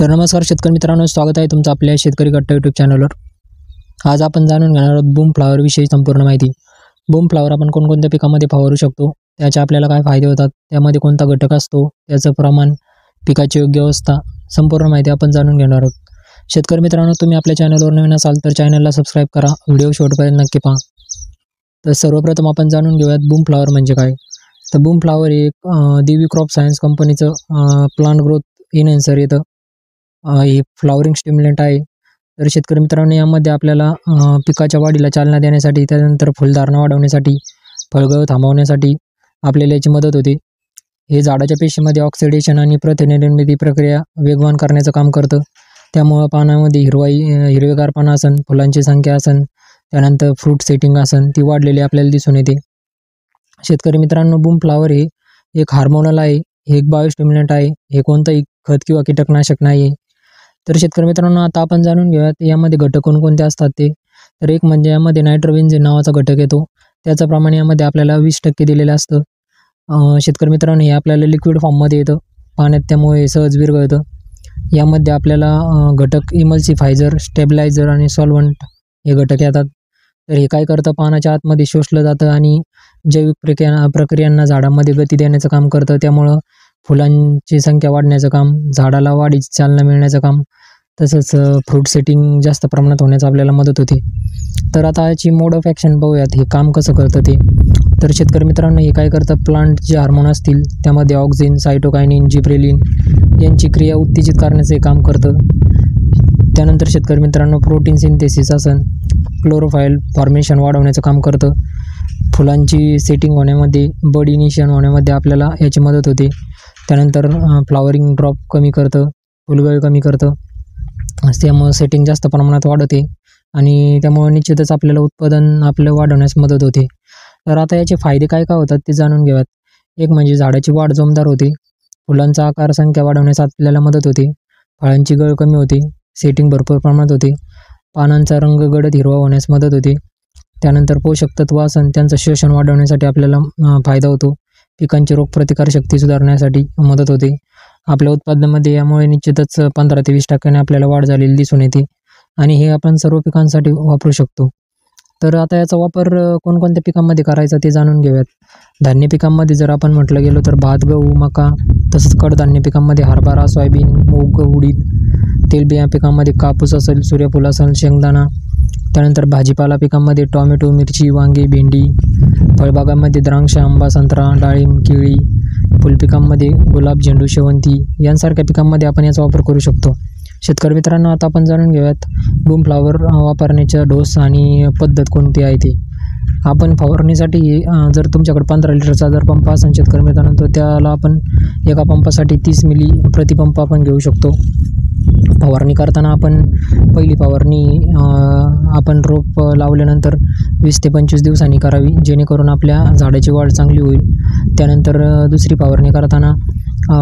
तर नमस्कार शेतकरी मित्रांनो, स्वागत आहे तुमचं आपल्या शेतकरी कट्टा यूट्यूब चॅनलवर। आज आपण जाणून घेणार आहोत बूम फ्लॉवर विषयी संपूर्ण माहिती। बूम फ्लॉवर आपण कोणकोणत्या पिकांमध्ये फवारू शकतो, त्याचे आपल्याला काय फायदे होतात, त्यामध्ये कोणता घटक असतो, त्याचं प्रमाण, पिकाची योग्य अवस्था, संपूर्ण माहिती आपण जाणून घेणार आहोत। शेतकरी मित्रांनो, तुम्ही आपल्या चॅनलवर नवीन असाल तर चॅनलला सबस्क्राईब करा, व्हिडिओ शेवटपर्यंत नक्की पहा। तर सर्वप्रथम आपण जाणून घेऊयात बूम फ्लॉवर म्हणजे काय। तर बूम फ्लॉवर हे एक दिवी क्रॉप सायन्स कंपनीचं प्लांट ग्रोथ इनहेन्सर येतं। हे फ्लॉवरिंग स्टिम्युलंट आहे। तर शेतकरी मित्रांनो, यामध्ये आपल्याला पिकाच्या वाढीला चालना देण्यासाठी, त्यानंतर फुलधारणा वाढवण्यासाठी, फळगळ थांबवण्यासाठी आपल्याला याची मदत होते। हे झाडाच्या पेशीमध्ये ऑक्सिडेशन आणि प्रथिननिर्मिती प्रक्रिया वेगवान करण्याचं काम करतं। त्यामुळं पानामध्ये हिरवेगारपणा असन, फुलांची संख्या असन, त्यानंतर फ्रूट सेटिंग असन, ती वाढलेली आपल्याला दिसून येते। शेतकरी मित्रांनो, बूम फ्लॉवर हे एक हार्मोनल आहे, हे एक बायोस्टिम्युलंट आहे, हे कोणतंही खत किंवा कीटकनाशक नाही आहे। तर शेतकरी मित्रांनो, आता आपण जाणून घेऊयात यामध्ये घटक कोणकोणते असतात ते। तर एक म्हणजे यामध्ये नायट्रोबेन्झीन नावाचा घटक येतो, त्याचं प्रमाण यामध्ये आपल्याला 20% दिलेलं असतं। शेतकरी मित्रांनो, हे आपल्याला लिक्विड फॉर्ममध्ये येतं पाण्यात, त्यामुळे सहज विरघळतं। यामध्ये आपल्याला घटक इमल्सिफायझर, स्टेबलायझर आणि सॉल्व्हंट हे घटक येतात। तर हे काय करतं, पानाच्या आतमध्ये शोषलं जातं आणि जैविक प्रक्रियांना झाडामध्ये गती देण्याचं काम करतं। त्यामुळं फुलांची संख्या वाढण्याचं काम, झाडाला वाढीची चालना मिळण्याचं काम, तसंच फ्रूट सेटिंग जास्त प्रमाणात होण्याचं आपल्याला मदत होते। तर आता याची मोड ऑफ ॲक्शन बघूयात, हे काम कसं करतं ते। तर शेतकरी मित्रांनो, हे काय करतं, प्लांट जे हार्मोन असतील त्यामध्ये ऑक्सिन, सायटोकायनिन, जिब्रेलिन यांची क्रिया उत्तेजित करण्याचं हे काम करतं। त्यानंतर शेतकरी मित्रांनो, प्रोटीन सिंथेसिस असन, क्लोरोफाईल फॉर्मेशन वाढवण्याचं काम करतं। फुलांची सेटिंग होण्यामध्ये, बड इनिशिएशन होण्यामध्ये आपल्याला याची मदत होते। त्यानंतर फ्लॉवरिंग ड्रॉप कमी करतं, फुलगळ कमी करतं, त्यामुळे सेटिंग जास्त प्रमाणात वाढते आणि त्यामुळे निश्चितच आपल्याला उत्पादन आपलं वाढवण्यास मदत होते। तर आता याचे फायदे काय काय होतात ते जाणून घेऊयात। एक म्हणजे झाडाची वाढ जोमदार होते, फुलांचा आकार, संख्या वाढवण्यास आपल्याला मदत होते, फळांची गळ कमी होते, सेटिंग भरपूर प्रमाणात होते, पानांचा रंग गडद हिरवा होण्यास मदत होते। त्यानंतर पोषक तत्व असन, त्यांचं शोषण वाढवण्यासाठी आपल्याला फायदा होतो, पिकांची रोगप्रतिकारशक्ती सुधारण्यासाठी मदत होते। आपल्या उत्पादनामध्ये यामुळे निश्चितच 15 ते 20% आपल्याला वाढ झालेली दिसून येते आणि हे आपण सर्व पिकांसाठी वापरू शकतो। तर आता याचा वापर कोणकोणत्या पिकांमध्ये करायचा ते जाणून घेऊयात। धान्य पिकांमध्ये जर आपण म्हटलं गेलो तर भात, गहू, मका, तसंच कडधान्य पिकांमध्ये हरभरा, सोयाबीन, मूग, उडीद, तेलबिया पिकांमध्ये कापूस असेल, सूर्यफूल असेल, शेंगदाणा, त्यानंतर भाजीपाला पिकांमध्ये टोमॅटो, मिरची, वांगी, भेंडी, फळबागांमध्ये द्राक्ष, आंबा, संत्रा, डाळिंब, केळी, फुलपिकांमध्ये गुलाब, झेंडू, शेवंती यांसारख्या पिकांमध्ये आपण याचा वापर करू शकतो। शेतकरी मित्रांनो, आता आपण जाणून घेऊयात बूम फ्लॉवर वापरण्याचा डोस आणि पद्धत कोणती आहे ते। आपण फवारणीसाठी जर तुमच्याकडे 15 लिटरचा जर पंप असेल शेतकरी मित्रांनो, तर त्याला आपण एका पंपासाठी 30 मिली प्रतिपंप आपण घेऊ शकतो। फवारणी करताना आपण पहिली फवारणी आपण रोप लावल्यानंतर 20 ते 25 दिवसांनी करावी, जेणेकरून आपल्या झाडाची वाढ चांगली होईल। त्यानंतर दुसरी फवारणी करताना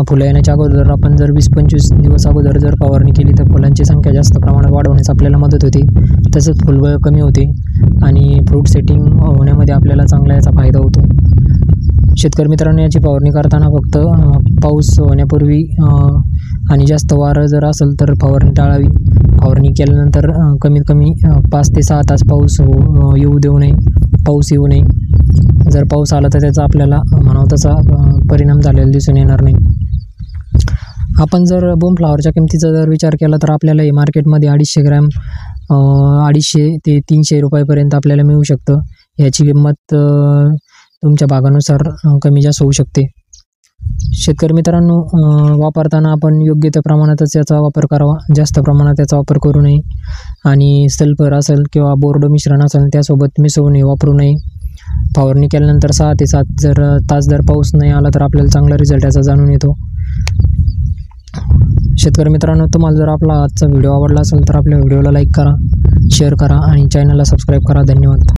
फुलं येण्याच्या अगोदर आपण जर 20-25 दिवस अगोदर जर फवारणी केली तर फुलांची संख्या जास्त प्रमाणात वाढवण्यास आपल्याला मदत होते, तसंच फुलगळ कमी होते आणि फ्रूट सेटिंग होण्यामध्ये आपल्याला चांगला याचा फायदा होतो। शेतकरी मित्रांनो, याची फवारणी करताना फक्त पाऊस होण्यापूर्वी आणि जास्त वारं जर असेल तर फवारणी टाळावी। फवारणी केल्यानंतर कमीत कमी 5 ते 6 तास पाऊस येऊ नये। जर पाऊस आला तर त्याचा आपल्याला म्हणावा तसा परिणाम झालेला दिसून येणार नाही। आपण जर बूम फ्लॉवरच्या किमतीचा जर विचार केला तर आपल्याला हे मार्केटमध्ये 250 ग्रॅम 250 ते 300 रुपयापर्यंत आपल्याला मिळू शकतं। याची किंमत तुमच्या भागानुसार कमी जास्त होऊ शकते। शेतकरी मित्रांनो, वापरताना आपण योग्य त्या प्रमाणातच याचा वापर करावा, जास्त प्रमाणात याचा वापर करू नये आणि सल्फर असेल किंवा बोर्ड मिश्रण असेल त्यासोबत मिसळून हे वापरू नये। फवारणी केल्यानंतर 6 ते 7 तास जर पाऊस नाही आला तर आपल्याला चांगला रिझल्ट याचा जाणून येतो। शेतकरी मित्रांनो, तुम्हाला जर आपला आजचा व्हिडिओ आवडला असेल तर आपल्या व्हिडिओला लाईक करा, शेअर करा आणि चॅनलला सबस्क्राईब करा। धन्यवाद।